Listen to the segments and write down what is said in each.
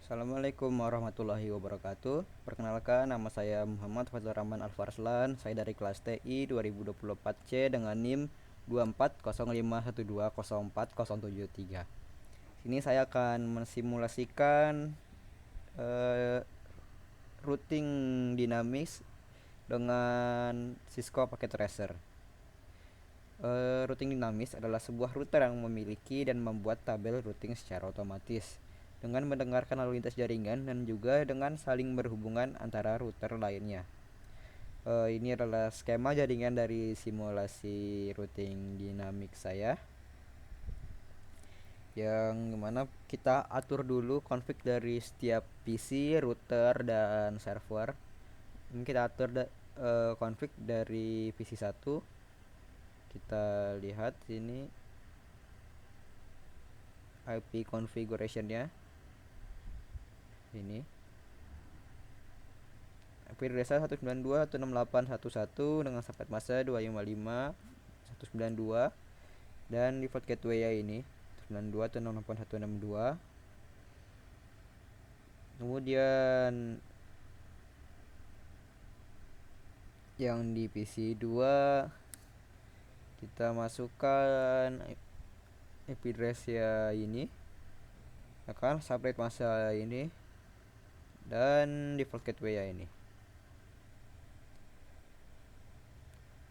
Assalamualaikum warahmatullahi wabarakatuh. Perkenalkan, nama saya Muhammad Fazlur Rahman Alfarslan. Saya dari kelas TI 2024C dengan NIM 2405120473. Sini saya akan mensimulasikan eh, routing dinamis dengan Cisco Packet Tracer. Routing dinamis adalah sebuah router yang memiliki dan membuat tabel routing secara otomatis dengan mendengarkan lalu lintas jaringan dan juga dengan saling berhubungan antara router lainnya. Ini adalah skema jaringan dari simulasi routing dinamik saya, yang mana kita atur dulu config dari setiap PC, router, dan server. Ini kita atur config dari PC 1. Kita lihat sini IP configuration-nya. Ini IP address 192.168.1.1 dengan subnet masa 255.192 dan default gateway ya ini 192.168.1.6.2. Kemudian yang di PC 2 kita masukkan IP address ya ini, akan subnet masa ini, dan default gateway ya ini.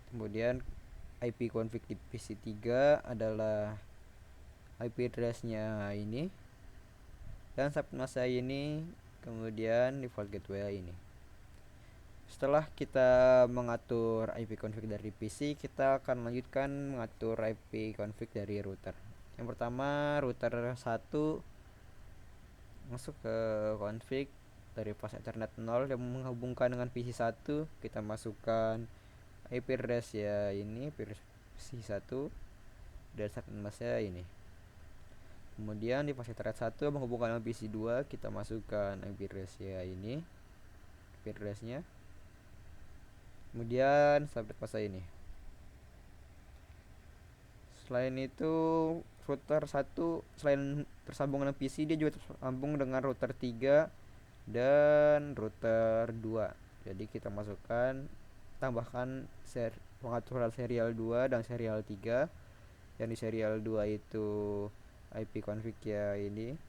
Kemudian IP config di PC 3 adalah IP address-nya ini dan subnet masa ini, kemudian default gateway ini. Setelah kita mengatur IP config dari PC, kita akan lanjutkan mengatur IP config dari router. Yang pertama, router 1 masuk ke config dari pas Ethernet 0 yang menghubungkan dengan PC 1. Kita masukkan IP address ya ini, IP address PC 1 dan subnet masa ini. Kemudian di pas Ethernet 1 menghubungkan dengan PC 2, kita masukkan IP address ya ini, IP address-nya. Kemudian subnet masa ini. Selain itu, router 1 selain tersambung dengan PC, dia juga tersambung dengan router 3 dan router 2. Jadi kita masukkan, tambahkan pengaturan serial 2 dan serial 3. Yang di serial 2 itu IP config ya ini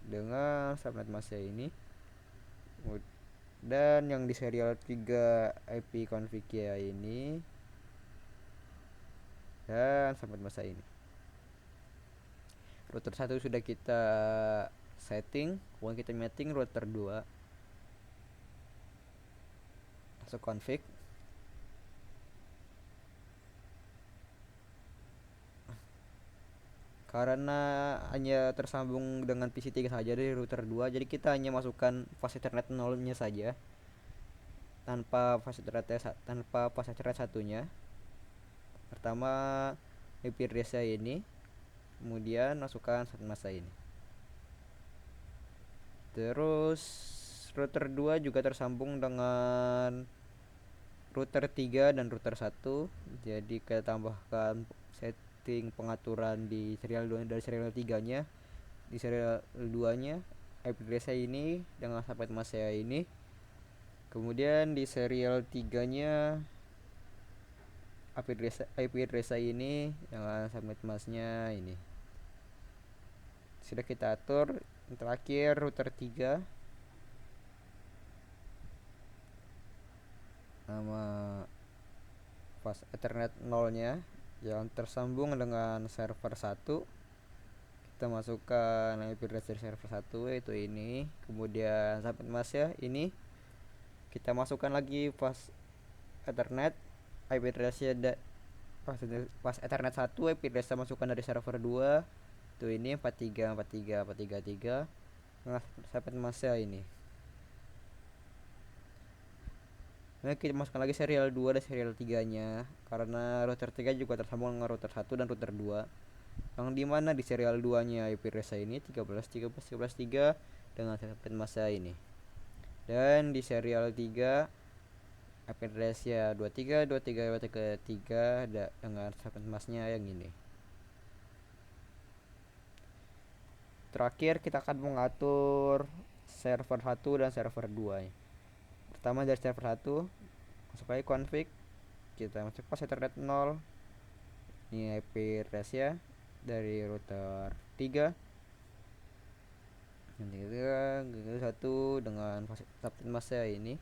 dengan subnet masa ini. Dan yang di serial 3 IP config ya ini dan subnet masa ini. Router 1 sudah kita setting, kemudian kita setting router 2. Masuk config. Karena hanya tersambung dengan PC 3 saja dari router 2, jadi kita hanya masukkan fast Ethernet 0-nya saja tanpa fast Ethernet 1-nya. Pertama IP address ini, kemudian masukkan subnet masa ini. Terus router 2 juga tersambung dengan router 3 dan router 1. Jadi kita tambahkan setting pengaturan di serial 2 dari serial 3-nya. Di serial 2-nya IP address ini dengan subnet masa ini. Kemudian di serial 3-nya IP address ini dengan subnet masknya ini. Sudah kita atur. Yang terakhir router 3, nama fast Ethernet 0-nya yang tersambung dengan server 1. Kita masukkan IP address dari server 1 yaitu ini. Kemudian subnet masknya ini. Kita masukkan lagi fast Ethernet IP address-nya pas Ethernet 1, IP address masukkan dari server 2 itu ini 434343 nah, subnet masa ini. Nah, kita masukkan lagi serial 2 dan serial 3 nya karena router 3 juga tersambung dengan router 1 dan router 2, yang dimana di serial 2 nya IP address ini 13.13.13.3 dengan subnet masa ini, dan di serial 3 IP address ya 23.23.23.3 dengan subnet masknya yang ini. Terakhir kita akan mengatur server 1 dan server 2 nih. Pertama dari server 1 masuk lagi config, kita masuk pas ethernet 0, ini IP address ya dari router 3 satu dengan subnet mask ini.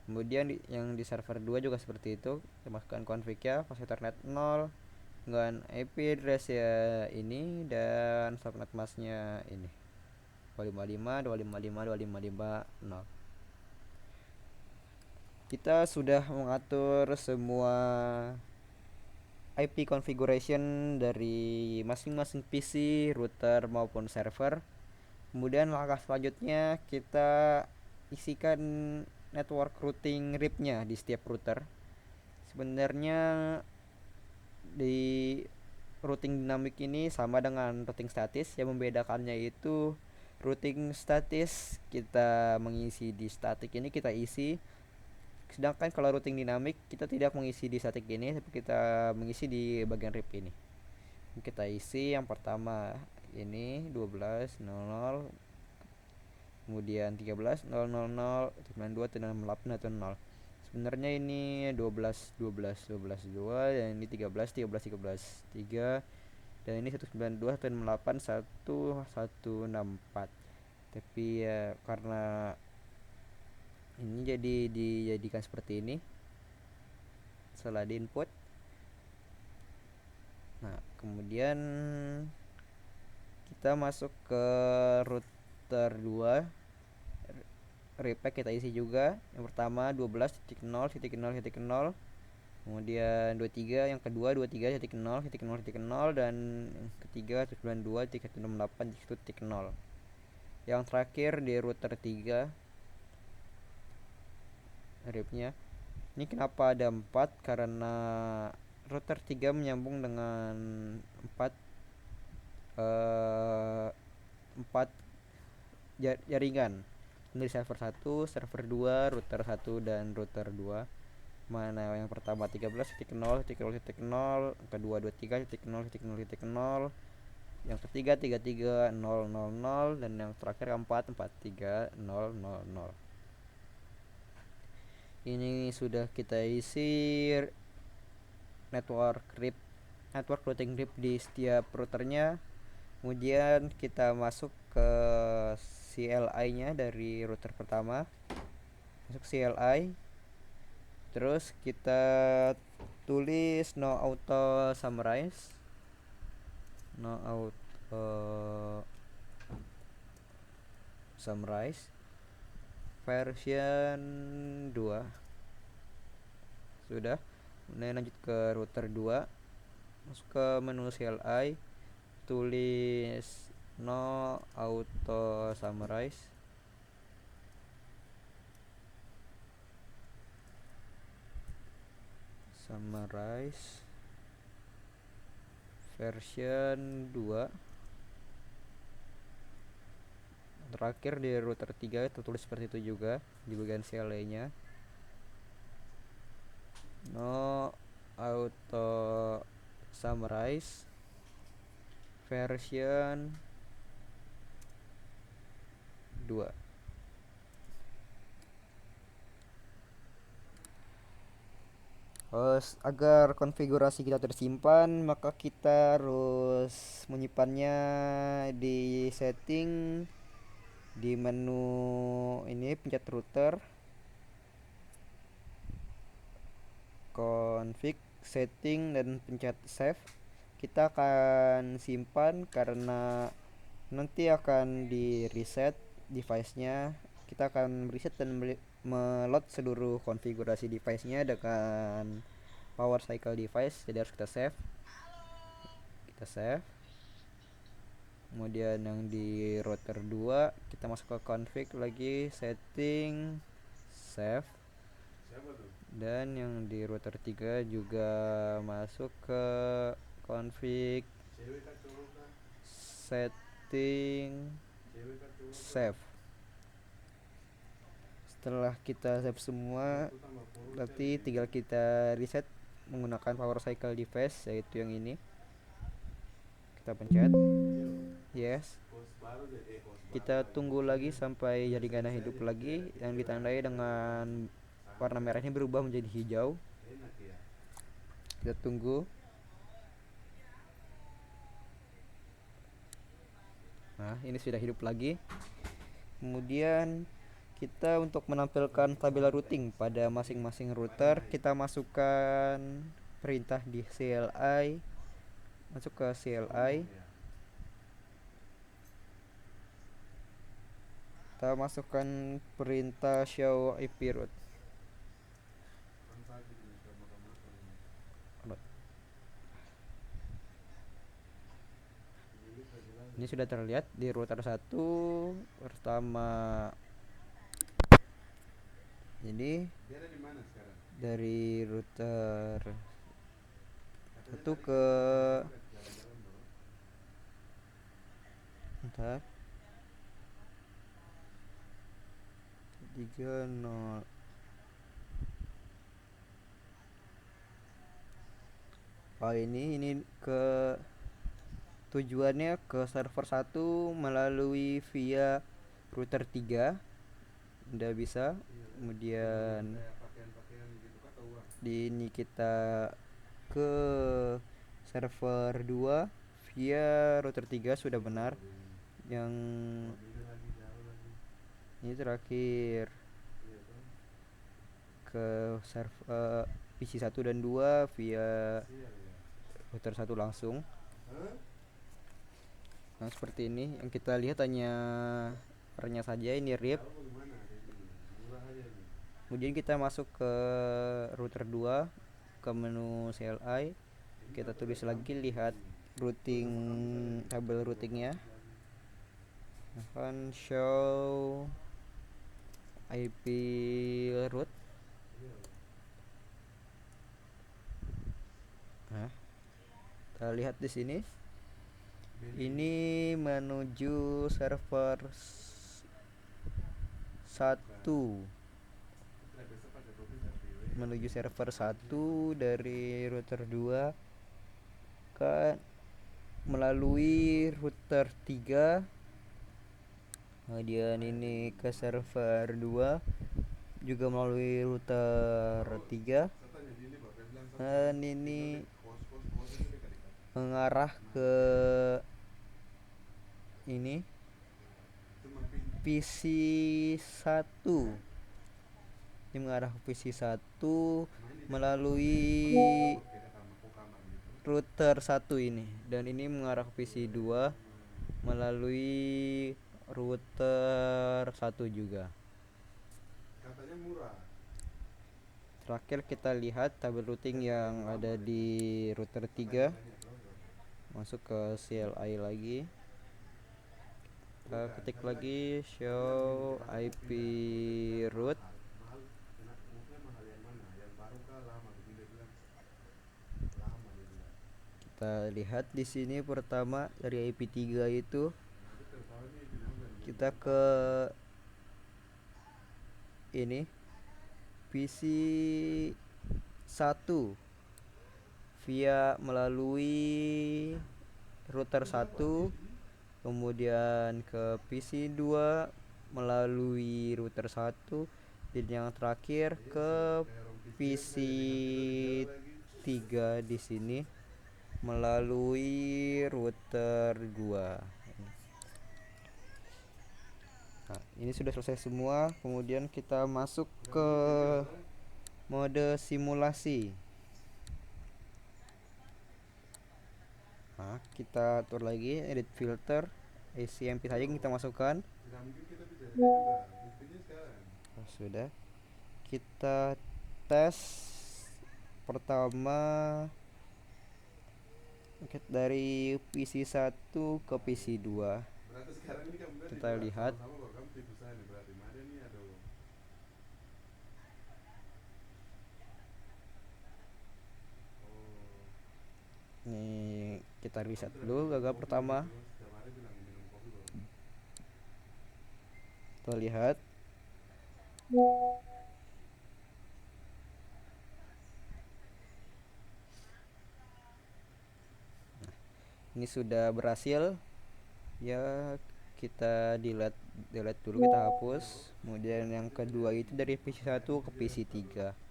Kemudian yang di server 2 juga seperti itu, kita masukkan config ya pas ethernet 0 dengan IP address ya ini dan subnet masknya ini 255.255.255.0. Kita sudah mengatur semua IP configuration dari masing-masing PC, router maupun server. Kemudian langkah selanjutnya kita isikan network routing RIP-nya di setiap router. Sebenarnya di routing dinamik ini sama dengan routing statis, yang membedakannya itu routing statis kita mengisi di statik ini kita isi, sedangkan kalau routing dinamik kita tidak mengisi di statik ini tapi kita mengisi di bagian RIP ini. Kita isi yang pertama ini 12.00, kemudian 13.000, 92 dan 68 atau 0. Sebenarnya ini 12 2 dan ini 13 3, dan ini 192 168 1164. Tapi ya karena ini jadi dijadikan seperti ini setelah di input. Nah, kemudian kita masuk ke router 2, repack kita isi juga. Yang pertama 12.0.0.0, kemudian 23, yang kedua 23.0.0.0, dan yang ketiga 92.168.0. Yang terakhir di router 3 RIP-nya. Ini kenapa ada 4? Karena router 3 menyambung dengan 4 jaringan dari server 1, server 2, router 1 dan router 2. Mana yang pertama 13.0.0.0, kedua 23.0.0.0, yang ketiga 33.0.0.0, dan yang terakhir 43.0.0.0. Ini sudah kita isi network routing RIP di setiap routernya. Kemudian kita masuk ke CLI nya dari router pertama, masuk CLI, terus kita tulis no auto summarize version 2. Sudah. Kemudian lanjut ke router 2, masuk ke menu CLI, tulis no auto summarize version 2. Terakhir di router 3 itu tulis seperti itu juga di bagian CLI nya, no auto summarize version 2. Agar konfigurasi kita tersimpan, maka kita harus menyimpannya di setting, di menu ini pencet router, config, setting, dan pencet save. Kita akan simpan karena nanti akan di reset device-nya. Kita akan reset dan meload seluruh konfigurasi device-nya dengan power cycle device. Jadi harus kita save. Kemudian yang di router 2 kita masuk ke config lagi, setting, save. Dan yang di router 3 juga masuk ke config, setting, save. Setelah kita save semua, berarti tinggal kita reset menggunakan power cycle device, yaitu yang ini. Kita pencet yes. Kita tunggu lagi sampai jaringannya hidup lagi, yang ditandai dengan warna merahnya berubah menjadi hijau. Kita tunggu. Nah, ini sudah hidup lagi. Kemudian kita untuk menampilkan tabel routing pada masing-masing router, kita masukkan perintah di CLI. Masuk ke CLI. Kita masukkan perintah show IP route. Ini sudah terlihat di router 1 pertama. Jadi dari router 1 ke entah 30. Oh, ini ke tujuannya ke server 1 melalui via router 3. Udah bisa. Kemudian di ini kita ke server 2 via router 3 sudah benar. Yang ini terakhir ke server PC 1 dan 2 via router 1 langsung. Nah, seperti ini yang kita lihat hanya warnanya saja, ini RIP. Kemudian kita masuk ke router 2 ke menu CLI. Kita tulis lagi, lihat routing, tabel routingnya. Akan show IP route. Nah, kita lihat di sini. Ini menuju server 1. Menuju server 1 dari router 2 ke melalui router 3. Kemudian ini ke server 2 juga melalui router 3. Dan ini mengarah ke ini PC 1. Ini mengarah ke PC 1 melalui router 1 ini, dan ini mengarah ke PC 2 melalui router 1 juga. Terakhir kita lihat tabel routing yang ada di router 3. Masuk ke CLI lagi. Kita ketik lagi show IP route. Kita lihat di sini pertama dari IP3 itu kita ke ini PC 1 via melalui router 1, kemudian ke PC 2 melalui router 1, dan yang terakhir ke PC 3 di sini melalui router 2. Nah, ini sudah selesai semua. Kemudian kita masuk ke mode simulasi. Nah, kita atur lagi edit filter, ACMP saja yang kita masukkan. Oh, sudah. Kita tes pertama dari PC 1 ke PC 2. Kita lihat nih, kita reset dulu gagal pertama. Kita lihat ini sudah berhasil ya. kita delete dulu, kita hapus. Kemudian yang kedua itu dari PC1 ke PC3.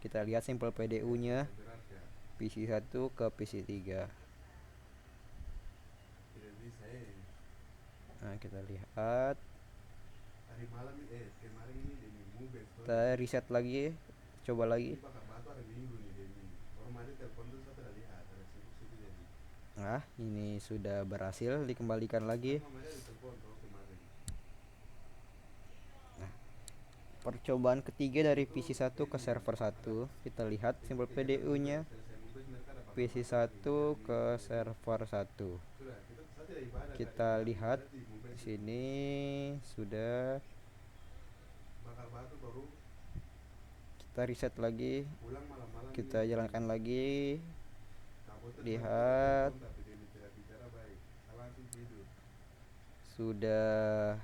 Kita lihat sampel PDU nya PC1 ke PC3. Nah, kita lihat, kita reset lagi, coba lagi. Nah, ini sudah berhasil dikembalikan lagi. Nah, percobaan ketiga dari PC1 ke server 1, kita lihat simbol PDU nya PC1 ke server 1. Kita lihat di sini sudah. Kita reset lagi, kita jalankan lagi, lihat sudah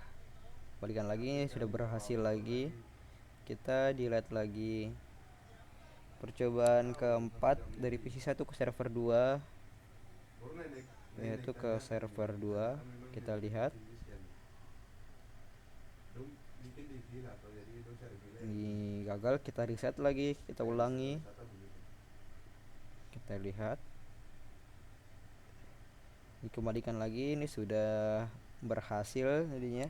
balikan lagi, sudah berhasil lagi. Kita delete lagi. Percobaan keempat dari PC1 ke server 2, yaitu ke server 2. Kita lihat ini gagal, kita reset lagi, kita ulangi. Kita lihat dikembalikan lagi, ini sudah berhasil jadinya.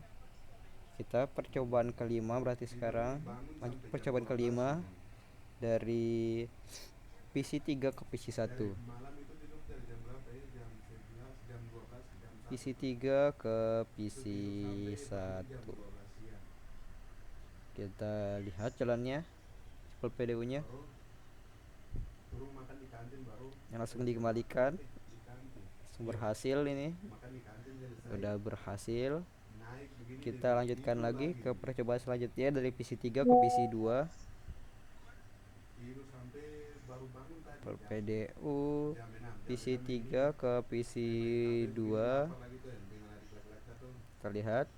Kita percobaan kelima, berarti sekarang lanjut percobaan kelima dari PC3 ke PC1. PC3 ke PC1. Kita lihat jalannya, sampel PDU nya yang langsung dikembalikan, langsung berhasil. Ini sudah berhasil. Kita lanjutkan lagi ke percobaan selanjutnya dari PC3 ke PC2. Sampel PDU PC3 ke PC2. Kita lihat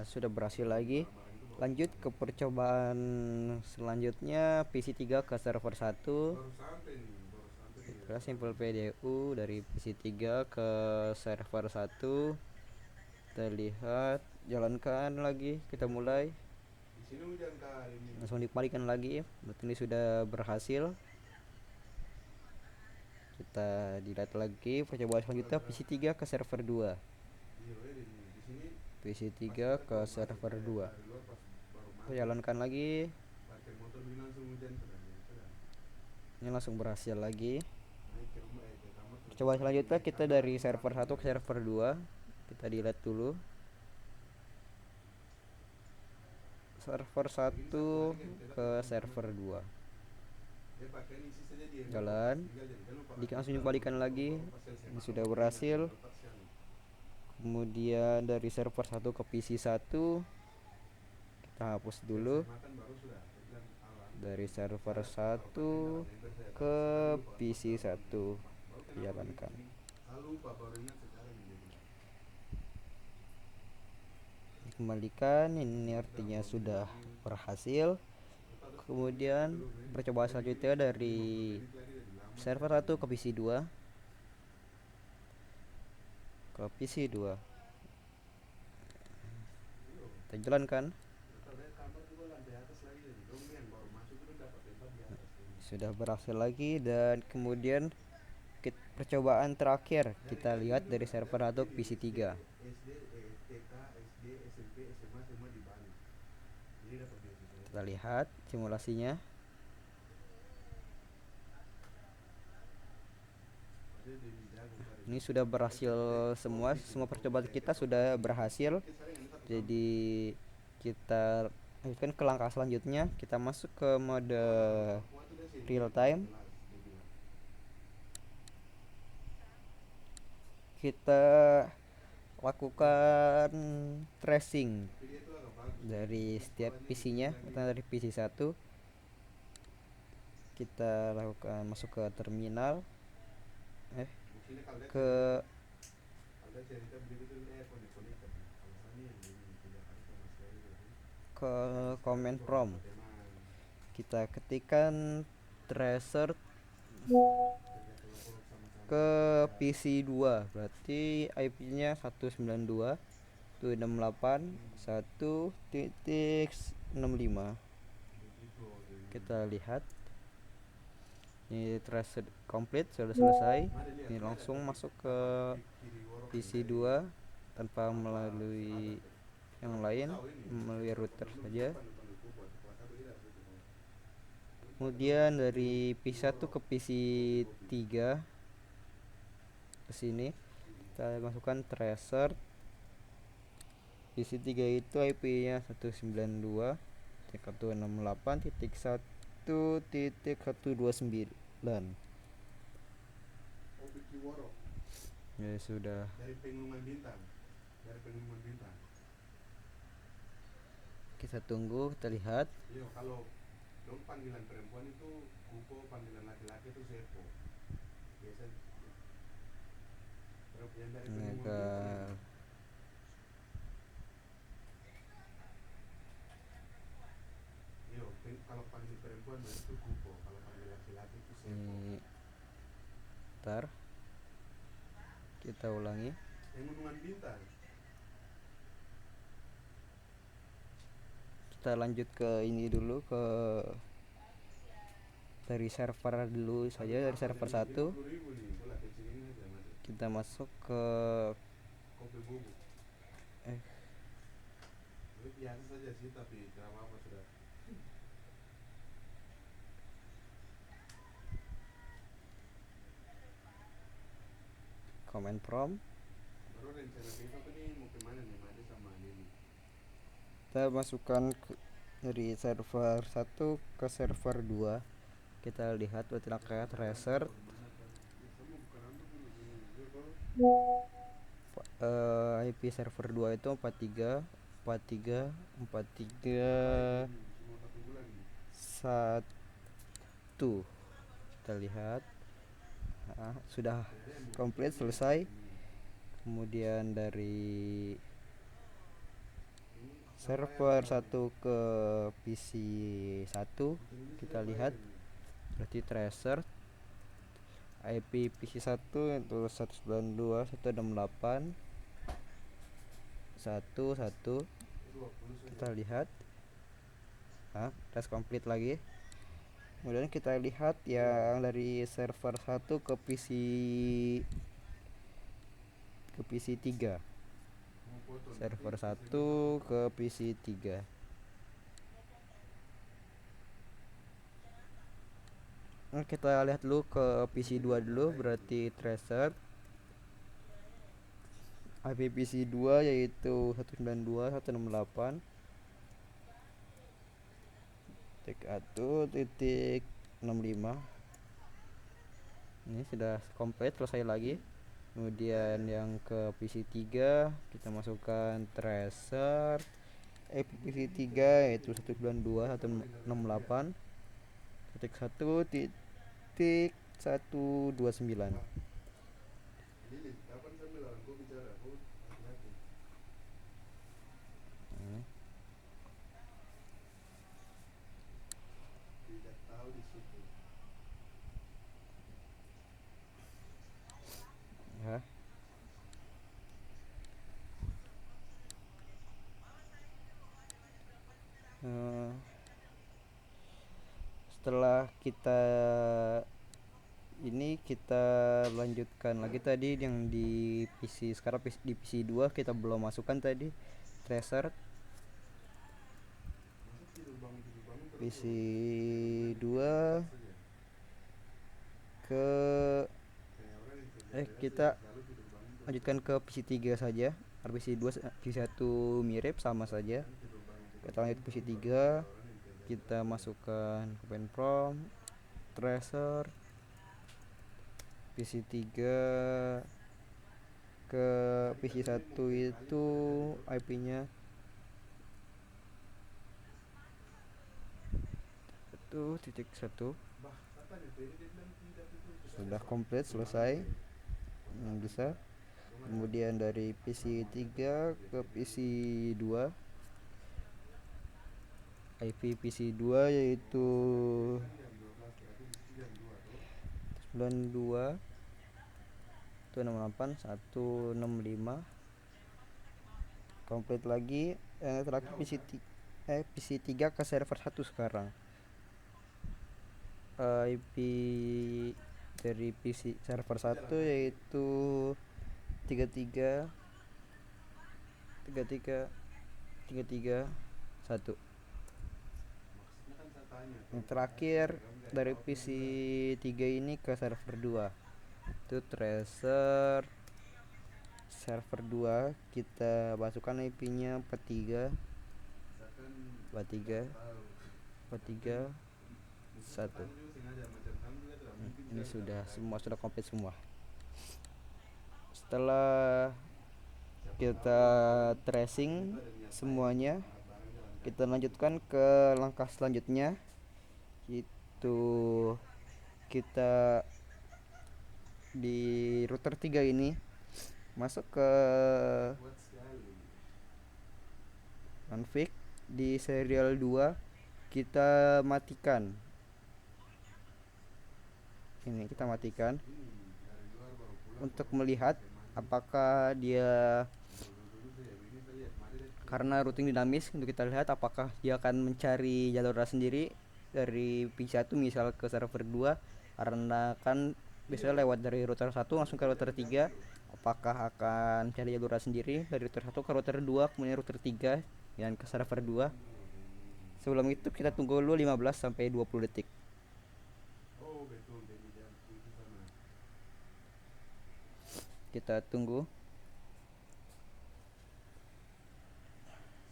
sudah berhasil lagi. Lanjut ke percobaan selanjutnya PC3 ke server 1. Kita sampel PDU dari PC3 ke server 1. Kita lihat, jalankan lagi, kita mulai, langsung dikembalikan lagi. Berarti ini sudah berhasil. Kita delete lagi. Percobaan selanjutnya PC3 ke server 2. PC3 ke server 2. Kita jalankan lagi, ini langsung berhasil lagi. Percobaan selanjutnya kita dari server 1 ke server 2. Kita delete dulu. Server 1 ke server 2. Jalan, langsung dikembalikan lagi. Ini sudah berhasil. Kemudian dari server 1 ke PC1, kita hapus dulu. Dari server 1 ke PC1 jalankan. Dikembalikan, ini artinya sudah berhasil. Kemudian percobaan selanjutnya dari server 1 ke PC2. Ke PC2 kita jalankan. Sudah berhasil lagi. Dan kemudian percobaan terakhir kita lihat dari server 1 ke PC3. Kita lihat simulasinya. Ini sudah berhasil semua percobaan kita sudah berhasil. Jadi kita lanjutkan ke langkah selanjutnya. Kita masuk ke mode real time. Kita lakukan tracing dari setiap PC-nya. Dari PC1 kita lakukan masuk ke terminal, ke command prompt. Kita ketikkan tracer ke PC 2, berarti IP-nya 192.168.1.65. Kita lihat ini trace complete, sudah selesai. Ini langsung masuk ke PC 2 tanpa melalui yang lain, melalui router saja. Kemudian dari PC1 ke PC3 ke sini kita masukkan tracer. PC3 itu IP-nya 192.168.1.129. Ya sudah. Dari Pegunungan Bintang. Kita tunggu, kita lihat. Iya, kalau dong panggilan perempuan itu kupo, panggilan laki-laki itu sepo. Biasa yang dari Pegunungan Bintang. Agak Iya, kalau panggil perempuan itu kupo, kalau panggil laki-laki itu sepo. ini ntar kita ulangi. Pegunungan Bintang. Kita lanjut ke ini dulu, ke dari server dulu saja, dari server 1 kita masuk ke Kopi bubuk. Ini biasa saja sih, tapi drama apa sudah. command prompt. Baru rencana besok ini mau kemana nih, Made sama Nini? Kita masukkan dari server 1 ke server 2. Kita lihat rangkaian tracer. IP server 2 itu 43 43 43 1. Kita lihat, sudah komplit, selesai. Kemudian dari server 1 ke PC 1 kita lihat, berarti tracer IP PC 1 itu 192.168.1.1. kita lihat, tes komplit lagi. Kemudian kita lihat yang dari server 1 ke PC 3. Server 1 ke PC 3. Kita lihat dulu ke PC 2 dulu, berarti tracer IP PC 2 yaitu 192.168.1.65. Ini sudah komplit, selesai lagi. Kemudian yang ke PC 3 kita masukkan tracer IP PC 3 yaitu 192.168.1.129. Lili, kapan sambil lawan kau bicara? Kau hati-hati. Tidak tahu di situ. Ya. Setelah kita ini, kita lanjutkan lagi tadi yang di PC. Sekarang di PC 2 kita belum masukkan tadi tracer. PC 2 ke kita lanjutkan ke PC 3 saja. PC 2 PC 1 mirip, sama saja. Kita lanjut PC 3, kita masukkan command prompt tracer PC 3 ke PC 1 itu IP-nya 1.1. Sudah komplit, selesai, bisa. Kemudian dari PC 3 ke PC 2, IP PC 2 yaitu 92 168 165 komplit lagi. Terakhir PC3 ke server 1 sekarang. IP dari PC server 1 yaitu 33 33 33 1. Maksudnya kan saya tanya Yang tuh, terakhir enggak dari jawab PC enggak. 3 ini ke server 2 itu tracer server 2. Kita masukkan IP-nya 43 Saya kan 43 tahu. 43 Mungkin 1. tanya juga sengaja macam kamu juga tidak mungkin Ini saya sudah tidak semua, pakai. sudah komplit semua. Setelah Siapa kita tahu tracing admin itu ada niat baik semuanya, untuk angkat barang jalan kita kaki. lanjutkan ke langkah selanjutnya, itu kita di router 3 ini masuk ke Kuat sekali. config. Di serial 2 kita matikan ini, kita matikan Ini dari luar baru pulang untuk kok melihat pakai mandi. apakah dia, Dulu tuh ya ini saya lihat mandi deh. karena routing dinamis, untuk kita lihat apakah dia akan mencari jalur sendiri dari PC1 misal ke server 2, karena kan biasanya lewat dari router 1 langsung ke router 3. Apakah akan cari jalur sendiri dari router 1 ke router 2 kemudian router 3 dan ke server 2. Sebelum itu kita tunggu dulu 15 sampai 20 detik. Oh betul, jadi jam itu sama. Kita tunggu.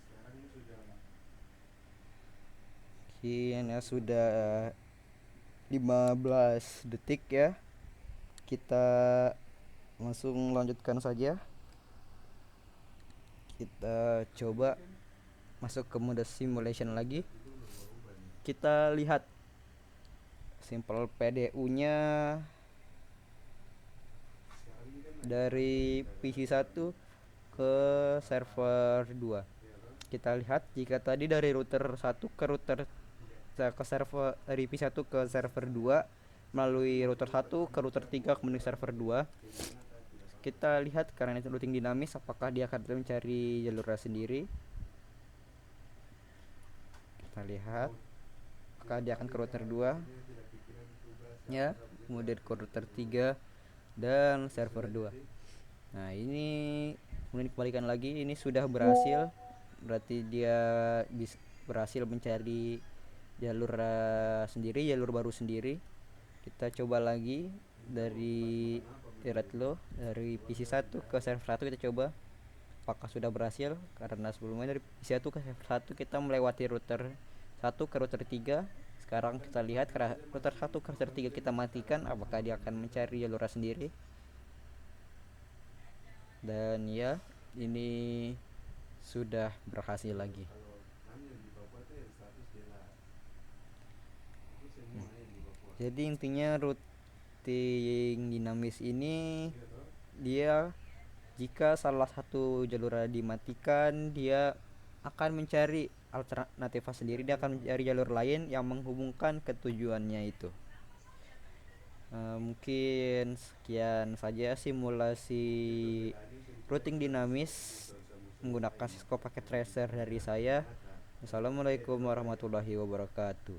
Sekarang ini sudah Kini sudah 15 detik ya. Kita langsung lanjutkan saja. Kita coba masuk ke mode simulation lagi. itu berubah nih. Kita lihat simple PDU-nya Sekarang ini kan dari PC1 ke server 2. Kita lihat jika tadi dari router 1 ke router ke server, dari PC1 ke server 2 melalui router 1 ke router 3 kemudian server 2. Kita lihat karena itu routing dinamis apakah dia akan mencari jalurnya sendiri. Kita lihat apakah dia akan ke router 2 ya, kemudian ke router 3 dan server 2. Nah ini kemudian dikembalikan lagi, ini sudah berhasil, berarti dia berhasil mencari jalur sendiri, jalur baru sendiri. Kita coba lagi dari Low dari PC1 ke server 1, kita coba apakah sudah berhasil, karena sebelumnya dari PC1 ke server 1 kita melewati router 1 ke router 3. Sekarang kita lihat router 1 ke router 3 kita matikan, apakah dia akan mencari jalur sendiri. Dan ya, ini sudah berhasil lagi. Jadi intinya routing dinamis ini, dia jika salah satu jalur dimatikan, dia akan mencari alternatif sendiri, dia akan mencari jalur lain yang menghubungkan ke tujuannya itu. Mungkin sekian saja simulasi routing dinamis menggunakan Cisco paket tracer dari saya. Assalamualaikum warahmatullahi wabarakatuh.